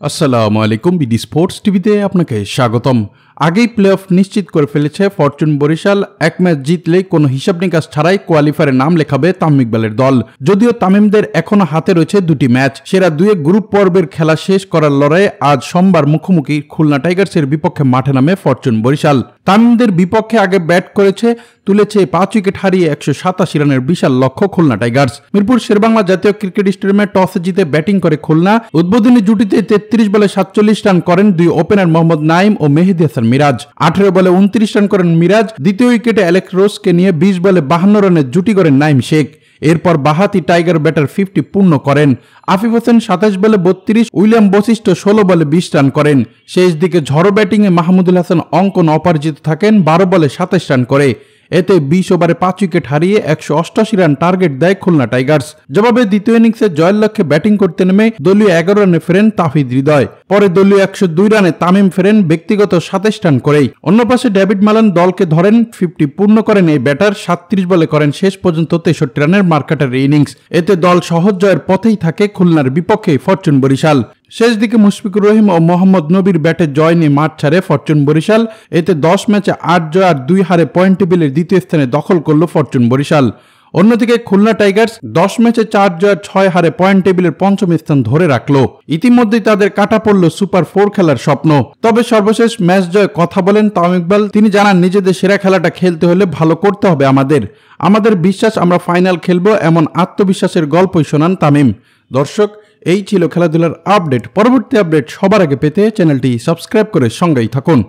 আসসালামু আলাইকুম BD sports টিভিতে আপনাকে স্বাগতম। আগেই প্লে অফ নিশ্চিত করে ফেলেছে ফরচুন বরিশাল। এক ম্যাচ জিতলেই কোনো হিসাব নিকাশ ছাড়াই কোয়ালিফায়ারে নাম লেখাবে তামিম ইকবালের দল। যদিও তামিমদের এখনো হাতে রয়েছে দুটি ম্যাচ। সেরা দুয়ে গ্রুপ পর্বের খেলা শেষ করার লড়াইয়ে আজ সোমবার মুখোমুখি খুলনা টাইগার্সের বিপক্ষে মাঠে নামে ফরচুন বরিশাল। তামিমদের বিপক্ষে আগে ব্যাট করেছে, তুলেছে 5 উইকেট হারিয়ে 187 রানের বিশাল লক্ষ্য খুলনা টাইগার্স। মিরপুর শেরেবাংলা জাতীয় ক্রিকেট স্টেডিয়ামে টসে জিতে ব্যাটিং করে খুলনা। উদ্বোধনী জুটিতে 33 বলে 47 রান করেন দুই ওপেনার মোহাম্মদ নাইম ও মেহেদী হাসান মিরাজ। 18 বলে 29 রান করেন মিরাজ। দ্বিতীয় উইকেটে অ্যালেক্স রোজকে নিয়ে 20 বলে 52 রানের জুটি করেন নাইম শেখ। এরপর বাহাতি টাইগার ব্যাটার 50 পূর্ণ করেন। আফিফ হোসেন 27 বলে 32, উইলিয়াম বশিষ্ঠ 16 বলে 20 রান করেন। শেষ দিকে ঝড়ো ব্যাটিংয়ে মাহমুদুল হাসান অঙ্কন অপরাজিত থাকেন 12 বলে 27 রান করে। এতে 20 ওভারে 5 উইকেট হারিয়ে 188 রান টার্গেট দেয় খুলনা টাইগার্স। জবাবে দ্বিতীয় ইনিংসে জয়ের লক্ষ্যে ব্যাটিং করতে নেমে দলীয় 11 রানে ফেরেন তাহিদ হৃদয়। পরে দলীয় 102 রানে তামিম ফেরেন ব্যক্তিগত 27 রান করেই। অন্য পাশে ডেভিড মালান দলকে ধরেন, 50 পূর্ণ করেন এই ব্যাটার। 37 বলে করেন শেষ পর্যন্ত 63 রানের মার্কাটার ইনিংস। এতে দল সহজ জয়ের পথেই থাকে খুলনার বিপক্ষে ফরচুন বরিশাল। শেষ দিকে মুশফিকুর রহিম ও মোহাম্মদ নবীর ব্যাটে জয় নিয়ে মাঠ ছাড়ে ফরচুন বরিশাল। এতে 10 ম্যাচে 8 জয় আর 2 হারে পয়েন্ট টেবিলের দ্বিতীয় স্থানে দখল করল ফরচুন বরিশাল। অন্যদিকে খুলনা টাইগার্স 10 ম্যাচে 4 জয় 6 হারে পয়েন্ট টেবিলের পঞ্চম স্থান ধরে রাখলো। ইতিমধ্যেই তাদের কাটা পড়ল সুপার 4 খেলার স্বপ্ন। তবে সর্বশেষ ম্যাচ জয় কথা বলেন তামিম ইকবাল। তিনি জানান, নিজেদের সেরা খেলাটা খেলতে হলে ভালো করতে হবে আমাদের বিশ্বাস আমরা ফাইনাল খেলবো, এমন আত্মবিশ্বাসের গল্পই শোনান তামিম। দর্শক, এই ছিল খেলাধুলার আপডেট। পরবর্তী আপডেট সবার আগে পেতে চ্যানেলটি সাবস্ক্রাইব করে সঙ্গেই থাকুন।